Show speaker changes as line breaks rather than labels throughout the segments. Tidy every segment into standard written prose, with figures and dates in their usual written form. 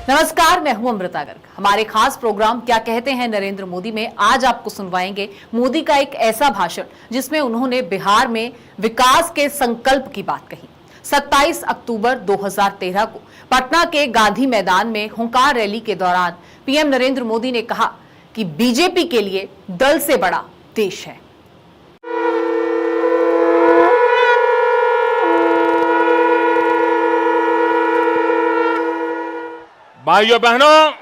नमस्कार, मैं हूं अमृता गर्ग। हमारे खास प्रोग्राम क्या कहते हैं नरेंद्र मोदी में आज आपको सुनवाएंगे मोदी का एक ऐसा भाषण जिसमें उन्होंने बिहार में विकास के संकल्प की बात कही। 27 अक्टूबर 2013 को पटना के गांधी मैदान में हुंकार रैली के दौरान पीएम नरेंद्र मोदी ने कहा कि बीजेपी के लिए दल से बड़ा देश है।
भाइयों बहनों,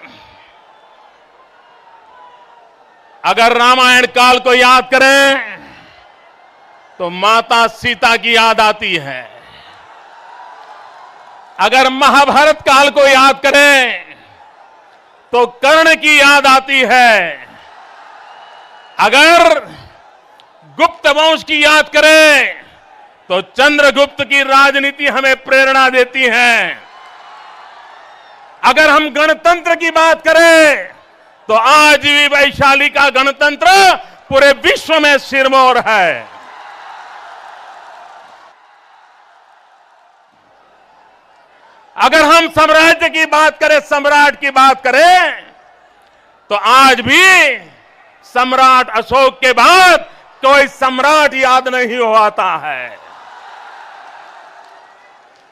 अगर रामायण काल को याद करें तो माता सीता की याद आती है। अगर महाभारत काल को याद करें तो कर्ण की याद आती है। अगर गुप्त वंश की याद करें तो चंद्रगुप्त की राजनीति हमें प्रेरणा देती है। अगर हम गणतंत्र की बात करें तो आज भी वैशाली का गणतंत्र पूरे विश्व में सिरमौर है। अगर हम साम्राज्य की बात करें, सम्राट की बात करें तो आज भी सम्राट अशोक के बाद कोई सम्राट याद नहीं हो आता है।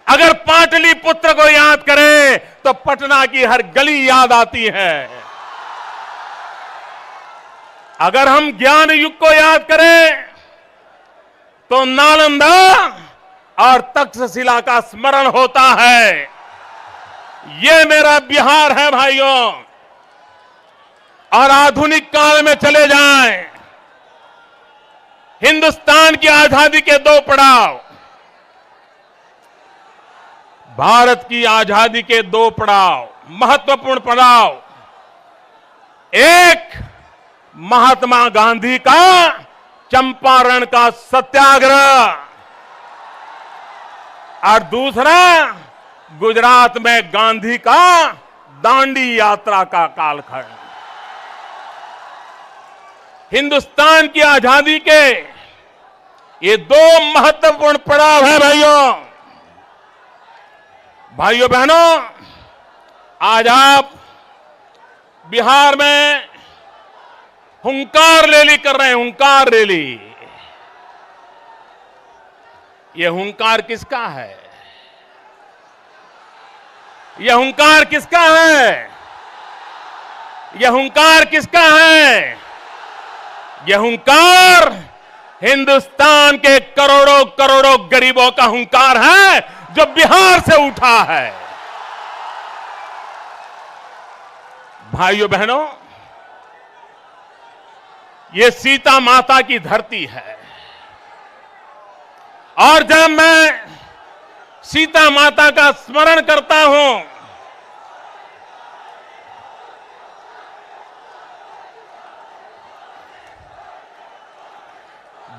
अगर पाटलिपुत्र को याद करें तो पटना की हर गली याद आती है। अगर हम ज्ञान युग को याद करें तो नालंदा और तक्षशिला का स्मरण होता है। ये मेरा बिहार है भाइयों। और आधुनिक काल में चले जाएं, हिंदुस्तान की आजादी के दो पड़ाव, भारत की आजादी के दो पड़ाव, महत्वपूर्ण पड़ाव। एक महात्मा गांधी का चंपारण का सत्याग्रह और दूसरा गुजरात में गांधी का दांडी यात्रा का कालखंड। हिंदुस्तान की आजादी के ये दो महत्वपूर्ण पड़ाव है भाइयों बहनों। आज आप बिहार में हुंकार रैली कर रहे हैं। हुंकार रैली, यह हुंकार किसका है? यह हुंकार किसका है? यह हुंकार किसका है? यह हुंकार हिंदुस्तान के करोड़ों करोड़ों गरीबों का हुंकार है जो बिहार से उठा है। भाइयों बहनों, ये सीता माता की धरती है। और जब मैं सीता माता का स्मरण करता हूं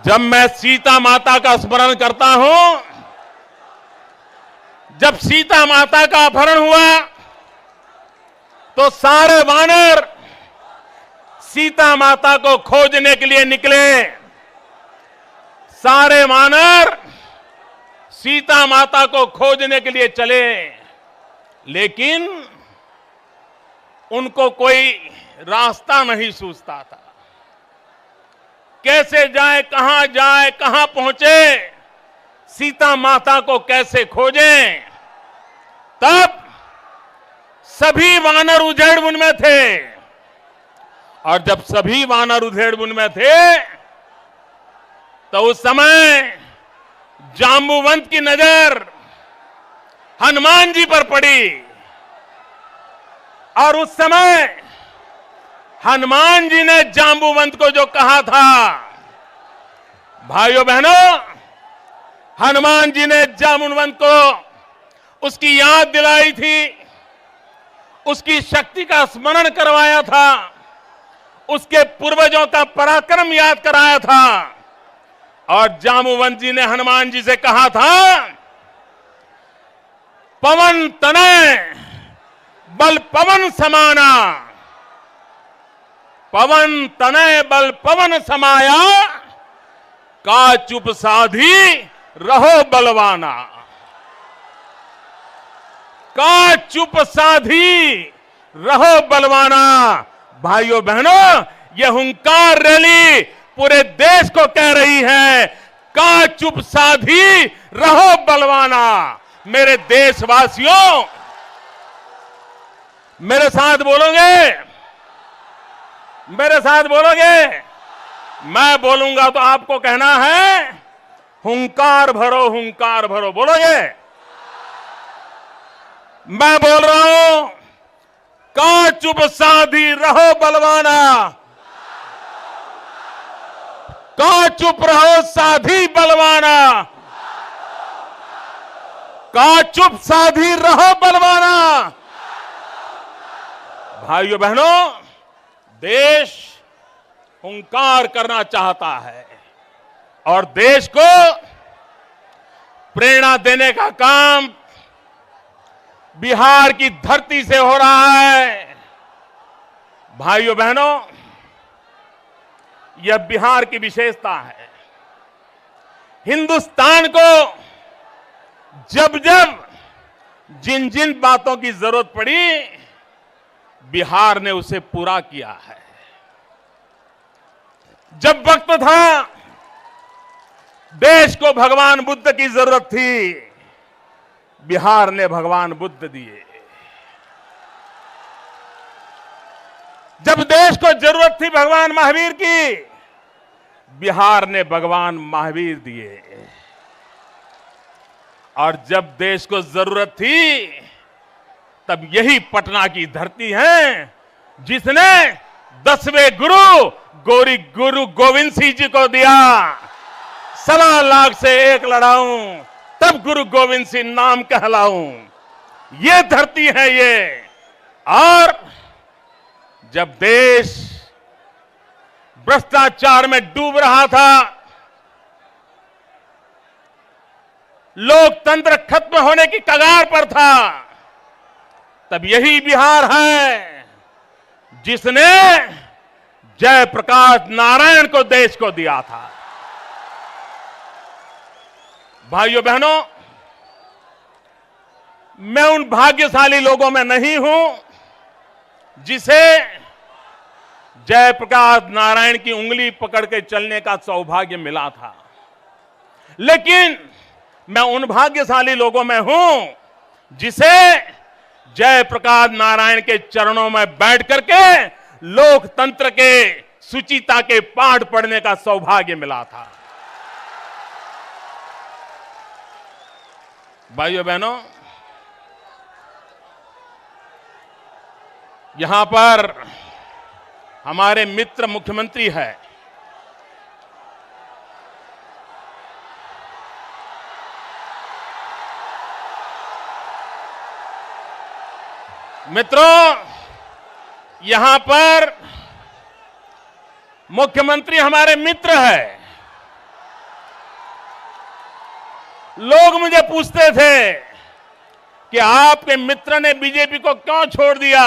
जब मैं सीता माता का स्मरण करता हूं, जब सीता माता का अपहरण हुआ तो सारे वानर सीता माता को खोजने के लिए निकले। सारे वानर सीता माता को खोजने के लिए चले, लेकिन उनको कोई रास्ता नहीं सूझता था। कैसे जाए, कहां पहुंचे, सीता माता को कैसे खोजें? तब सभी वानर उधेड़बुन में थे। और जब सभी वानर उधेड़बुन में थे तो उस समय जांबुवंत की नजर हनुमान जी पर पड़ी। और उस समय हनुमान जी ने जांबुवंत को जो कहा था, भाइयों बहनों, हनुमान जी ने जांबुवंत को उसकी याद दिलाई थी, उसकी शक्ति का स्मरण करवाया था, उसके पूर्वजों का पराक्रम याद कराया था। और जांबुवंत जी ने हनुमान जी से कहा था, पवन तनय बल पवन समाना, पवन तनय बल पवन समाया, का चुप साधी रहो बलवाना। का चुप साधी रहो बलवाना। भाइयों बहनों, यह हुंकार रैली पूरे देश को कह रही है, का चुप साधी रहो बलवाना। मेरे देशवासियों, मेरे साथ बोलोगे? मेरे साथ बोलोगे? मैं बोलूंगा तो आपको कहना है, हुंकार भरो, हुंकार भरो। बोलोगे? मैं बोल रहा हूं, का चुप साधी रहो बलवाना, का चुप रहो साधी बलवाना, का चुप साधी रहो बलवाना। भाइयों बहनों, देश हुंकार करना चाहता है और देश को प्रेरणा देने का काम बिहार की धरती से हो रहा है। भाइयों बहनों, यह बिहार की विशेषता है। हिंदुस्तान को जब जब जिन जिन बातों की जरूरत पड़ी, बिहार ने उसे पूरा किया है। जब वक्त था देश को भगवान बुद्ध की जरूरत थी, बिहार ने भगवान बुद्ध दिए। जब देश को जरूरत थी भगवान महावीर की, बिहार ने भगवान महावीर दिए। और जब देश को जरूरत थी, तब यही पटना की धरती है जिसने 10वें गुरु गोविंद सिंह जी को दिया। 1.25 लाख से एक लड़ाऊं, तब गुरु गोविंद सिंह नाम कहलाऊं। ये धरती है ये। और जब देश भ्रष्टाचार में डूब रहा था, लोकतंत्र खत्म होने की कगार पर था, तब यही बिहार है जिसने जयप्रकाश नारायण को देश को दिया था। भाइयों बहनों, मैं उन भाग्यशाली लोगों में नहीं हूं जिसे जयप्रकाश नारायण की उंगली पकड़ के चलने का सौभाग्य मिला था, लेकिन मैं उन भाग्यशाली लोगों में हूं जिसे जयप्रकाश नारायण के चरणों में बैठ करके लोकतंत्र के सुचिता के पाठ पढ़ने का सौभाग्य मिला था। भाइयों बहनों, यहां पर हमारे मित्र मुख्यमंत्री है। मित्रों, यहां पर मुख्यमंत्री हमारे मित्र है। लोग मुझे पूछते थे कि आपके मित्र ने बीजेपी को क्यों छोड़ दिया।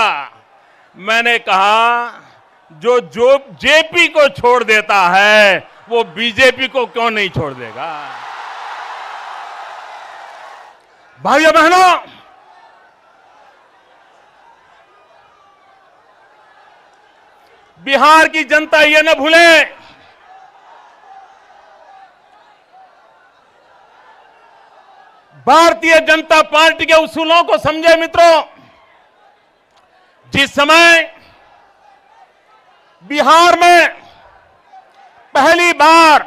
मैंने कहा, जो जेपी को छोड़ देता है वो बीजेपी को क्यों नहीं छोड़ देगा। भाइयों बहनों, बिहार की जनता ये न भूले, भारतीय जनता पार्टी के उसूलों को समझे। मित्रों, जिस समय बिहार में पहली बार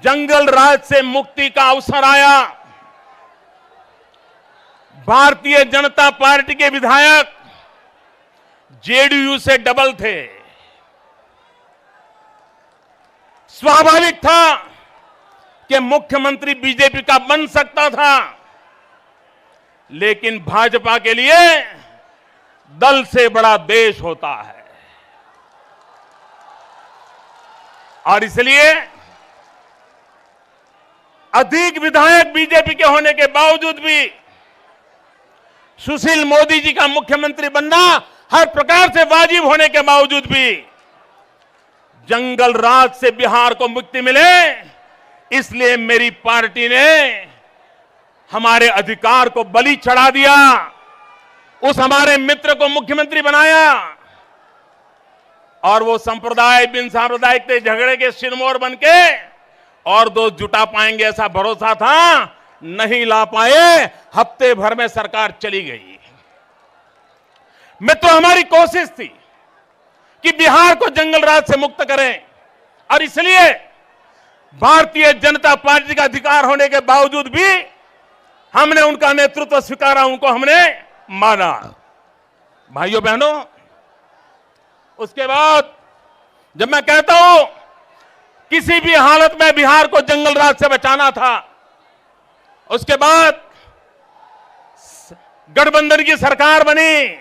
जंगल राज से मुक्ति का अवसर आया, भारतीय जनता पार्टी के विधायक जेडीयू से डबल थे। स्वाभाविक था कि मुख्यमंत्री बीजेपी का बन सकता था, लेकिन भाजपा के लिए दल से बड़ा देश होता है। और इसलिए अधिक विधायक बीजेपी के होने के बावजूद भी सुशील मोदी जी का मुख्यमंत्री बनना हर प्रकार से वाजिब होने के बावजूद भी जंगल राज से बिहार को मुक्ति मिले, इसलिए मेरी पार्टी ने हमारे अधिकार को बलि चढ़ा दिया, उस हमारे मित्र को मुख्यमंत्री बनाया और वो संप्रदाय बिन सांप्रदायिक झगड़े के सिरमौर बनके और दोस्त जुटा पाएंगे ऐसा भरोसा था, नहीं ला पाए। हफ्ते भर में सरकार चली गई। मित्रों, हमारी कोशिश थी कि बिहार को जंगल राज से मुक्त करें और इसलिए भारतीय जनता पार्टी का अधिकार होने के बावजूद भी हमने उनका नेतृत्व स्वीकारा, उनको हमने माना। भाइयों बहनों, उसके बाद जब मैं कहता हूं किसी भी हालत में बिहार को जंगल राज से बचाना था, उसके बाद गठबंधन की सरकार बनी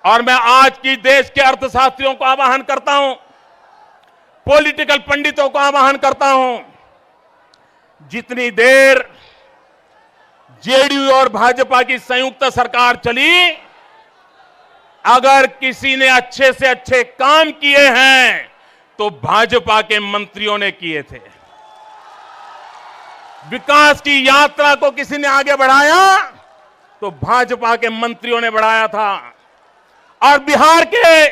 और मैं आज की देश के अर्थशास्त्रियों को आह्वान करता हूं, पॉलिटिकल पंडितों को आह्वान करता हूं, जितनी देर जेडीयू और भाजपा की संयुक्त सरकार चली, अगर किसी ने अच्छे से अच्छे काम किए हैं तो भाजपा के मंत्रियों ने किए थे। विकास की यात्रा को किसी ने आगे बढ़ाया तो भाजपा के मंत्रियों ने बढ़ाया था। और बिहार के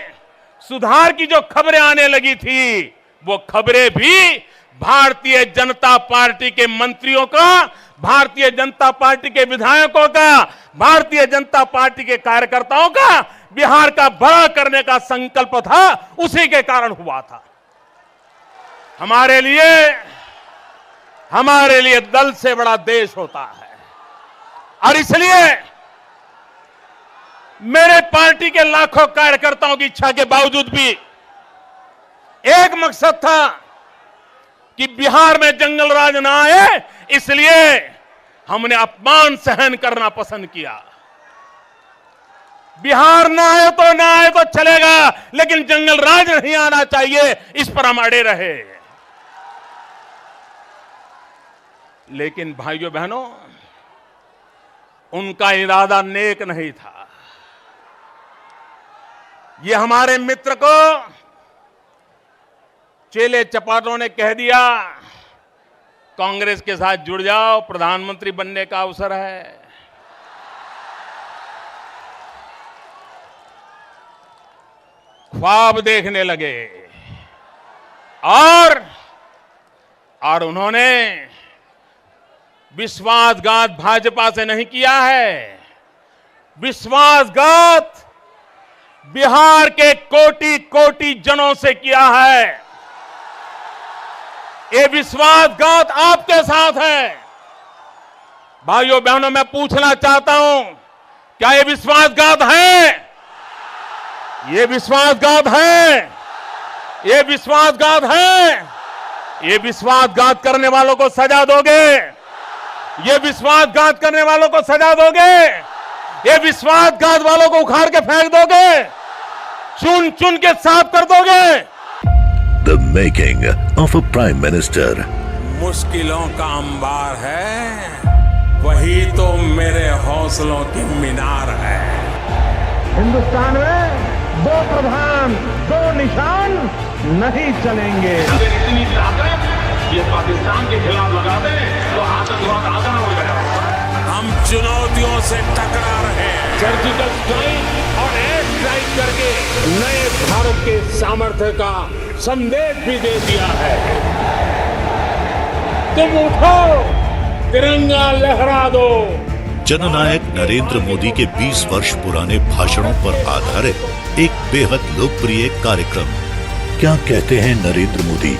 सुधार की जो खबरें आने लगी थी, वो खबरें भी भारतीय जनता पार्टी के मंत्रियों का, भारतीय जनता पार्टी के विधायकों का, भारतीय जनता पार्टी के कार्यकर्ताओं का बिहार का बड़ा करने का संकल्प था, उसी के कारण हुआ था। हमारे लिए दल से बड़ा देश होता है और इसलिए मेरे पार्टी के लाखों कार्यकर्ताओं की इच्छा के बावजूद भी एक मकसद था कि बिहार में जंगल राज ना आए, इसलिए हमने अपमान सहन करना पसंद किया। बिहार ना आए तो चलेगा, लेकिन जंगल राज नहीं आना चाहिए, इस पर हम अड़े रहे। लेकिन भाइयों बहनों, उनका इरादा नेक नहीं था। ये हमारे मित्र को चेले चपाटों ने कह दिया, कांग्रेस के साथ जुड़ जाओ, प्रधानमंत्री बनने का अवसर है। ख्वाब देखने लगे और उन्होंने विश्वासघात भाजपा से नहीं किया है, विश्वासघात बिहार के कोटि कोटि जनों से किया है। ये विश्वासघात आपके साथ है। भाइयों बहनों, मैं पूछना चाहता हूं, क्या ये विश्वासघात है? ये विश्वासघात है? ये विश्वासघात है? ये विश्वासघात करने वालों को सजा दोगे? ये विश्वासघात करने वालों को सजा दोगे? ये विश्वासघात वालों को उखाड़ के फेंक दोगे? चुन चुन के साफ कर दोगे?
The making of a Prime Minister.
मुश्किलों का अंबार है, वही तो मेरे हौसलों की मीनार है।
हिंदुस्तान में दो प्रधान, दो निशान नहीं चलेंगे।
अगर इतनी ताकत ये पाकिस्तान के खिलाफ लगा दे तो आतंकवाद आसान हो जाएगा।
हम चुनौतियों से टकरा रहे हैं।
सर्जिकल स्ट्राइक और एयर स्ट्राइक करके नए भारत के सामर्थ्य का संदेश भी दे दिया है। तुम उठो, तिरंगा लहरा दो।
जननायक नरेंद्र मोदी के 20 वर्ष पुराने भाषणों पर आधारित एक बेहद लोकप्रिय कार्यक्रम क्या कहते हैं नरेंद्र मोदी